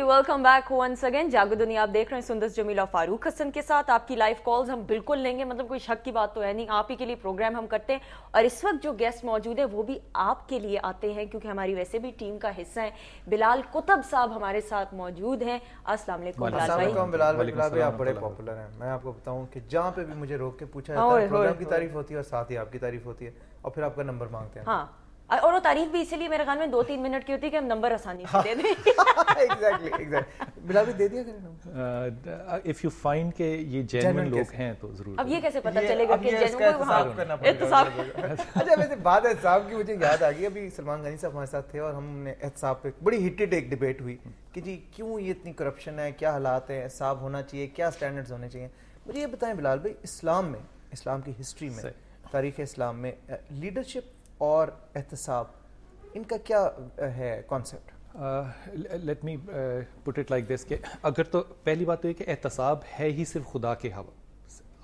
Welcome back once again. जागो दुनिया आप देख रहे हैं सुंदर जमीला फारूक हसन के साथ। आपकी लाइव कॉल्स हम बिल्कुल लेंगे, मतलब कोई शक की बात तो है नहीं, आप ही के लिए प्रोग्राम हम करते हैं। और इस वक्त जो गेस्ट मौजूद है वो भी आपके लिए आते हैं क्योंकि हमारी वैसे भी टीम का हिस्सा है। बिलाल कुतुब साहब हमारे साथ मौजूद हैं। अस्सलाम वालेकुम बिलाल भाई। बिलाल भाई आप बड़े पॉपुलर हैं। मैं आपको बताऊं कि जहाँ पे भी मुझे रोक के पूछा जाता है प्रोग्राम की तारीफ होती है और साथ ही आपकी तारीफ होती है और फिर आपका नंबर मांगते हैं। हाँ, और वो तारीफ भी इसीलिए मेरे ख्याल में 2-3 मिनट की होती है कि हम नंबर आसानी से दे दें। एग्जैक्टली बिलाल भी दे दिया करें। इफ यू फाइंड के ये जेन्युइन लोग हैं तो जरूर। अब ये कैसे पता चलेगा कि जेन्युइन एहतसाब? अच्छा वैसे बात एहतसाब की मुझे याद आ गई, अभी सलमान गनी साहब हमारे साथ थे और हमने एहतसाब पे बड़ी हिटेड एक डिबेट हुई कि जी क्यों ये इतनी करप्शन है, क्या हालात है, एहतसाब होना चाहिए, क्या स्टैंडर्ड्स होने चाहिए। मुझे ये बताएं बिलाल भाई, इस्लाम में, इस्लाम की हिस्ट्री में, तारीख इस्लाम में लीडरशिप और एहतसाब इनका क्या है concept? Let me put it like this कि अगर तो पहली बात तो ये कि एहतसाब है ही सिर्फ खुदा के हवा,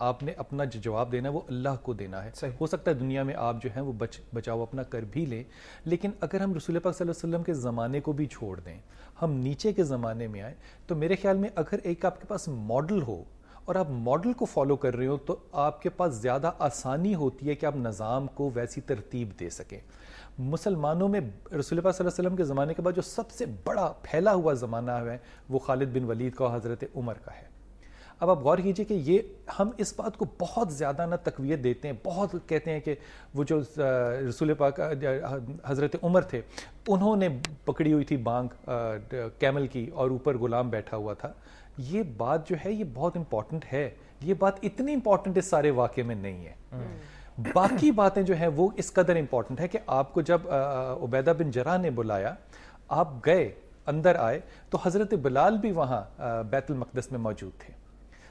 आपने अपना जो जवाब देना है वो अल्लाह को देना है। हो सकता है दुनिया में आप जो हैं वो बचाव अपना कर भी लें, लेकिन अगर हम रसूल पाक सल्लल्लाहु अलैहि वसल्लम के ज़माने को भी छोड़ दें, हम नीचे के ज़माने में आए, तो मेरे ख्याल में अगर एक आपके पास मॉडल हो और आप मॉडल को फॉलो कर रहे हो तो आपके पास ज़्यादा आसानी होती है कि आप निज़ाम को वैसी तरतीब दे सकें। मुसलमानों में रसूल पाक सल्लल्लाहु अलैहि वसल्लम के ज़माने के बाद जो सबसे बड़ा फैला हुआ ज़माना है वो खालिद बिन वलीद का, हज़रत उमर का है। अब आप गौर कीजिए कि ये हम इस बात को बहुत ज़्यादा ना तक़वियत देते हैं, बहुत कहते हैं कि वो जो रसूल पाक हज़रत उमर थे उन्होंने पकड़ी हुई थी बांग कैमल की और ऊपर गुलाम बैठा हुआ था। ये बात जो है ये बहुत इंपॉर्टेंट है, ये बात इतनी इंपॉर्टेंट इस सारे वाक़े में नहीं है। बाकी बातें जो हैं वो इस कदर इंपॉर्टेंट है कि आपको जब उबैदा बिन जराह ने बुलाया, आप गए, अंदर आए, तो हज़रत बिलाल भी वहाँ बैतुल मक़दस में मौजूद थे।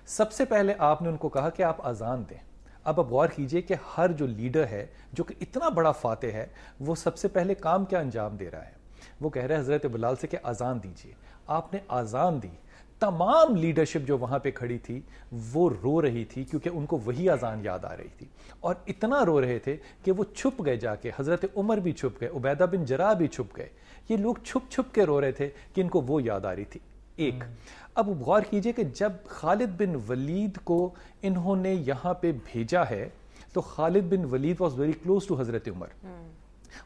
सबसे पहले आपने उनको कहा कि आप अजान दें। अब आप गौर कीजिए कि हर जो लीडर है जो कि इतना बड़ा फातेह है वो सबसे पहले काम क्या अंजाम दे रहा है, वो कह रहे हैं हज़रत बिलाल से कि अजान दीजिए। आपने अजान दी, तमाम लीडरशिप जो वहाँ पे खड़ी थी वो रो रही थी क्योंकि उनको वही अजान याद आ रही थी और इतना रो रहे थे कि वो छुप गए जाके, हज़रत उमर भी छुप गए, उबैदा बिन जराह भी छुप गए, ये लोग छुप छुप के रो रहे थे कि इनको वो याद आ रही थी। एक अब गौर कीजिए कि जब खालिद बिन वलीद को इन्होंने यहाँ पे भेजा है तो Khalid bin Walid was very close to Hazrat Umar.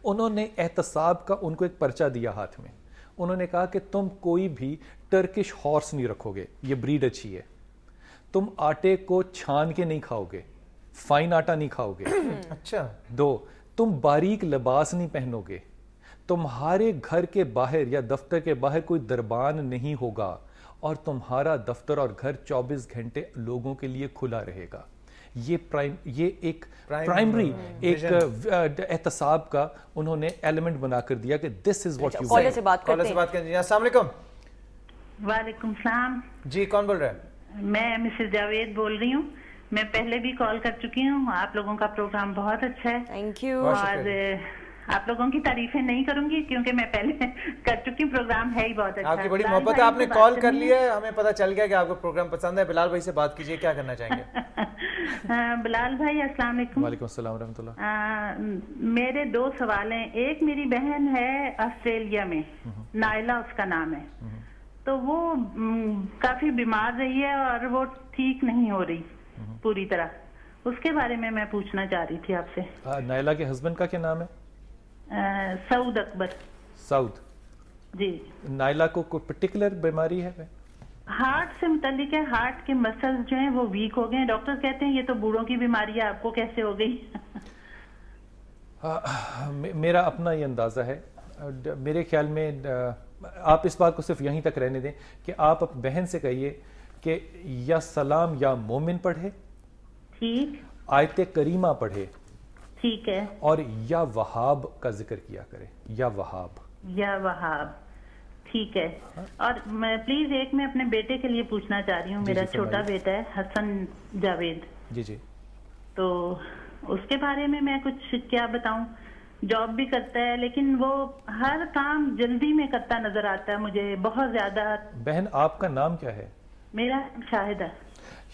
उन्होंने एहतसाब का उनको एक पर्चा दिया हाथ में, उन्होंने कहा कि तुम कोई भी टर्किश हॉर्स नहीं रखोगे, ये ब्रीड अच्छी है, तुम आटे को छान के नहीं खाओगे, फाइन आटा नहीं खाओगे। अच्छा। दो, तुम बारीक लिबास नहीं पहनोगे, तुम्हारे घर के बाहर या दफ्तर के बाहर कोई दरबान नहीं होगा और तुम्हारा दफ्तर और घर 24 घंटे लोगों के लिए खुला रहेगा। ये एक प्राइमरी एक एहतसाब का उन्होंने एलिमेंट बनाकर दिया कि this is what you caller से बात करते हैं। अस्सलाम वालेकुम। वालेकुम सलाम जी, कौन बोल रहा है? मैं मिसेस जावेद बोल रही हूँ। मैं पहले भी कॉल कर चुकी हूँ, आप लोगों का प्रोग्राम बहुत अच्छा है। Thank you. और आप लोगों की तारीफें नहीं करूंगी क्योंकि मैं पहले कर चुकी हूँ, प्रोग्राम है ही बहुत अच्छा। आपकी बड़ी मोहब्बत है, आपने कॉल कर लिया है, हमें पता चल गया कि आपको प्रोग्राम पसंद है। बिलाल भाई से बात कीजिए, क्या करना चाहेंगे? बिलाल भाई अस्सलाम वालेकुम। वालेकुम अस्सलाम रहमतुल्लाह। मेरे दो सवाल हैं। एक, मेरी बहन है ऑस्ट्रेलिया में, नाइला उसका नाम है, तो वो काफी बीमार रही है और वो ठीक नहीं हो रही पूरी तरह, उसके बारे में मैं पूछना चाह रही थी आपसे। नाइला के हस्बैंड का क्या नाम है? सऊद अकबर। सऊद जी। नाइला को कोई पर्टिकुलर बीमारी है? हार्ट से मुतालिक है, हार्ट के मसल्स जो हैं वो वीक हो गए हैं। डॉक्टर कहते हैं ये तो बूढ़ों की बीमारी है, आपको कैसे हो गई? मेरा अपना ये अंदाज़ा है, मेरे ख्याल में आप इस बात को सिर्फ यहीं तक रहने दें कि आप अपनी बहन से कहिए कि या सलाम या मोमिन पढ़े, ठीक, आयत करीमा पढ़े, ठीक है, और या वहाब का जिक्र किया करे, या वहाब, या वहाब, ठीक है। और मैं प्लीज एक मैं अपने बेटे के लिए पूछना चाह रही हूँ, मेरा छोटा बेटा है हसन जावेद। जी जी। तो उसके बारे में मैं कुछ क्या बताऊं, जॉब भी करता है लेकिन वो हर काम जल्दी में करता नजर आता है मुझे बहुत ज्यादा। बहन आपका नाम क्या है? मेरा शाहिदा।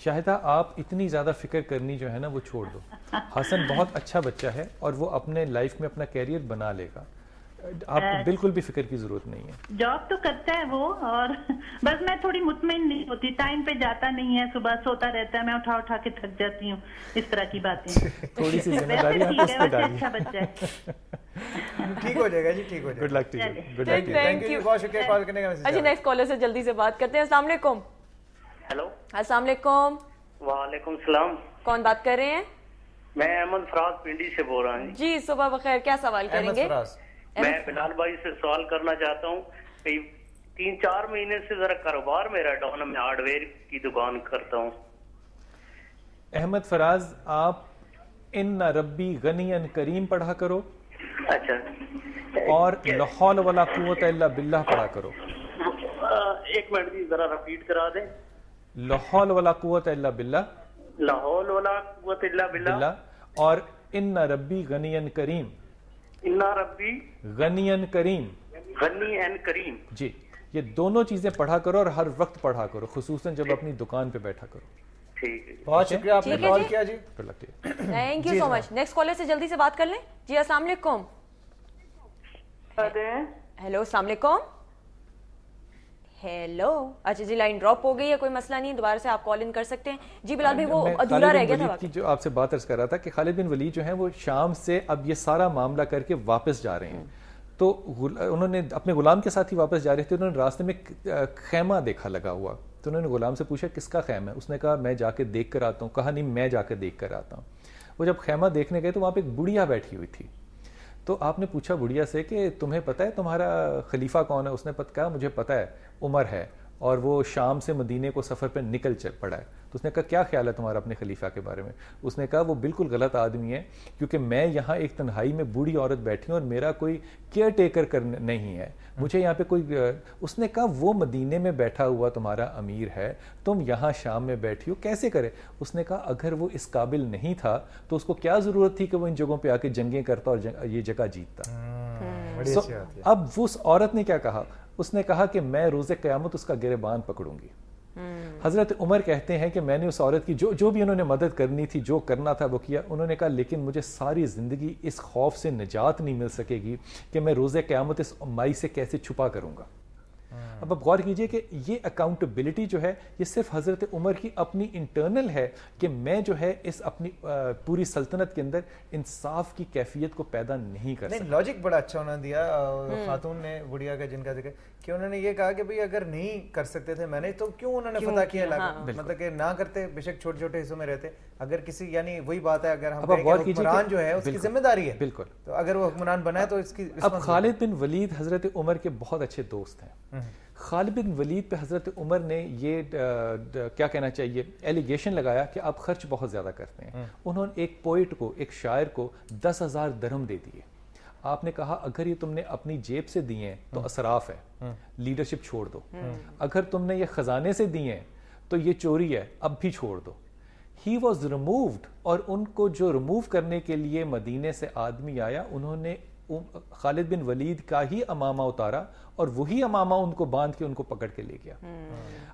शाहिदा, आप इतनी ज़्यादा फिक्र करनी जो है ना वो छोड़ दो। हसन बहुत अच्छा बच्चा है और वो अपने लाइफ में अपना कैरियर बना लेगा। آپ کو بالکل بھی فکر کی ضرورت نہیں ہے. جاب تو کرتا ہے وہ, اور بس میں تھوڑی مطمئن نہیں ہوتی, ٹائم پہ جاتا نہیں ہے, صبح سوتا رہتا ہے, میں اٹھا کے تھک جاتی ہوں, اس طرح کی باتیں. تھوڑی سی ذمہ داری آپ اس پہ ڈالیے. اچھا بچہ ہے, ٹھیک ہو جائے گا جی, ٹھیک ہو جائے گا. Good luck to you, good luck to you. Thank you, بہت شکریہ کال کرنے کا. اچھا نیکسٹ کالر سے جلدی سے بات کرتے ہیں. السلام علیکم. ہیلو, السلام علیکم. وعلیکم السلام. کون بات کر رہے ہیں؟ میں احمد فراز پنڈی سے بول رہا ہوں. جی صبح بخیر, کیا سوال کریں گے؟ میں بلال بھائی سے سوال کرنا چاہتا ہوں. 3-4 مہینے سے ذرا کاروبار میرا ڈاؤن ہے, میں ہارڈ ویئر کی دکان کرتا ہوں. احمد فراز, آپ ان ربی غنی کریم پڑھا کرو. اچھا, اور لا حول ولا قوت الا باللہ پڑھا کرو. 1 منٹ جی, ذرا ریپیٹ کرا دیں. لا حول ولا قوت الا باللہ, لا حول ولا قوت الا باللہ, اور ان ربی غنی کریم. ان ربی غنی کریم, غنی اینڈ کریم. جی, یہ دونوں چیزیں پڑھا کرو اور ہر وقت پڑھا کرو, خصوصاً جب اپنی دکان پہ بیٹھا کرو. ٹھیک ہے, بہت شکریہ آپ نے کال کیا جی. Thank you so much. Next caller سے جلدی سے بات کر لیں. جی السلام علیکم. ہیلو, السلام علیکم. ہیلو, اچھا جی لائن ڈراپ ہو گئی ہے, کوئی مسئلہ نہیں, دوبارہ سے آپ کال ان کر سکتے ہیں. جی بلال بھائی, وہ ادھورا رہ گیا تھا جو آپ سے بات عرض کر رہا تھا کہ خالد بن ولید جو ہیں وہ شام سے اب یہ سارا معاملہ کر کے واپس جا رہے ہیں. تو انہوں نے اپنے غلام کے ساتھ ہی واپس جا رہے تھے, انہوں نے راستے میں خیمہ دیکھا لگا ہوا. تو انہوں نے غلام سے پوچھا کس کا خیمہ ہے؟ اس نے کہا میں جا کے دیکھ کر آتا ہوں. کہا نہیں, میں جا کے دیکھ کر آتا ہوں. وہ جب خیمہ دیکھنے گئے تو وہاں پہ ایک بڑھیا بیٹھی ہوئی تھی. تو آپ نے پوچھا بڑھیا سے کہ تمہیں پتہ ہے تمہارا خلیفہ کون ہے؟ اس نے کہا مجھے پتہ ہے, عمر ہے, اور وہ شام سے مدینے کو سفر پہ نکل پڑا ہے. تو اس نے کہا کیا خیال ہے تمہارا اپنے خلیفہ کے بارے میں؟ اس نے کہا وہ بالکل غلط آدمی ہے, کیونکہ میں یہاں ایک تنہائی میں بوڑھی عورت بیٹھی ہوں اور میرا کوئی کیئر ٹیکر نہیں ہے, مجھے یہاں پہ کوئی. اس نے کہا وہ مدینے میں بیٹھا ہوا تمہارا امیر ہے, تم یہاں شام میں بیٹھی ہو, کیسے کرے؟ اس نے کہا اگر وہ اس قابل نہیں تھا تو اس کو کیا ضرورت تھی کہ وہ ان جگہوں پہ آ کے جنگیں کرتا اور یہ جگہ جیتتا. اب اس عورت نے کیا کہا؟ اس نے کہا کہ میں روز قیامت اس کا گریبان پکڑوں گی. حضرت عمر کہتے ہیں کہ میں نے اس عورت کی جو بھی انہوں نے مدد کرنی تھی, جو کرنا تھا وہ کیا. انہوں نے کہا لیکن مجھے ساری زندگی اس خوف سے نجات نہیں مل سکے گی کہ میں روز قیامت اس مائی سے کیسے چھپا کروں گا. اب آپ غور کیجئے کہ یہ اکاؤنٹیبلٹی جو ہے یہ صرف حضرت عمر کی اپنی انٹرنل ہے کہ میں جو ہے اس اپنی پوری سلطنت کے اندر انصاف کی کیفیت کو پیدا نہیں کر سکتا. لاجک بڑا اچھا انہوں نے دیا خاتون نے, بڑھیا کا جن کا ذکر, کہ انہوں نے یہ کہا کہ بھئی اگر نہیں کر سکتے تھے میں نے تو کیوں انہوں نے فتح کیا علاقہ, مطلب کہ نہ کرتے, بے شک چھوٹے چھوٹے حصوں میں رہتے. اگر کسی, یعنی وہی بات ہے, اگر ہم کہیں کہ حکمران جو ہے اس کی ذمہ داری ہے, بالکل, تو اگر وہ حکمران بنا ہے تو اس کی. اب خالد بن ولید حضرت عمر کے بہت اچھے دوست ہیں. خالد بن ولید پہ حضرت عمر نے یہ کیا کہنا چاہیے ایلیگیشن لگایا کہ آپ خرچ بہت زیادہ کرتے ہیں. انہوں نے ایک پوئٹ کو, ایک شاعر کو 10,000 درہم دے دیے. آپ نے کہا اگر یہ تم نے اپنی جیب سے دیے ہیں تو اسراف ہے, لیڈرشپ چھوڑ دو. اگر تم نے یہ خزانے سے دیے ہیں تو یہ چوری ہے, اب بھی چھوڑ دو. ہی واز ریمووڈ, اور ان کو جو ریموو کرنے کے لیے مدینے سے آدمی آیا, انہوں نے خالد بن ولید کا ہی امامہ اتارا اور وہی امامہ ان کو باندھ کے ان کو پکڑ کے لے گیا.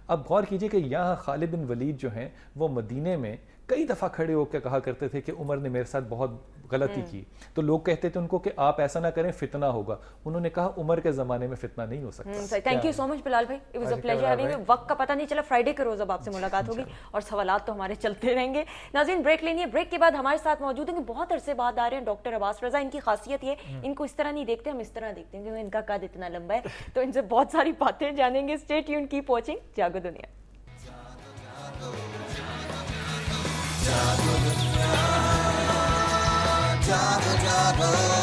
اب غور کیجئے کہ یہاں خالد بن ولید جو ہیں وہ مدینے میں کئی دفعہ کھڑے ہو کے کہا کرتے تھے کہ عمر نے میرے ساتھ بہت غلطی کی. تو لوگ کہتے تھے ان کو کہ آپ ایسا نہ کریں, فتنہ ہوگا. انہوں نے کہا عمر کے زمانے میں فتنہ نہیں ہو سکتا. Thank you so much Bilal بھائی, it was a pleasure having you. وقت کا پتہ نہیں چلا, فرائیڈے کے روز اب آپ سے ملاقات ہوگی اور سوالات تو ہمارے چلتے رہیں گے. ناظرین بریک لینی ہے, بریک کے بعد ہمارے ساتھ موجود ہیں بہت عرصے بعد آ رہے ہیں ڈاکٹر عباس رضا. ان کی خاصیت یہ, ان کو اس طرح نہیں دیکھتے, ہم اس طرح دیکھتے ہیں کیونکہ ان کا قد اتنا لمبا ہے, تو ان سے بہت ساری باتیں جانیں گے. اسٹے ٹیون, کیپ واچنگ جاگو دنیا. Jago,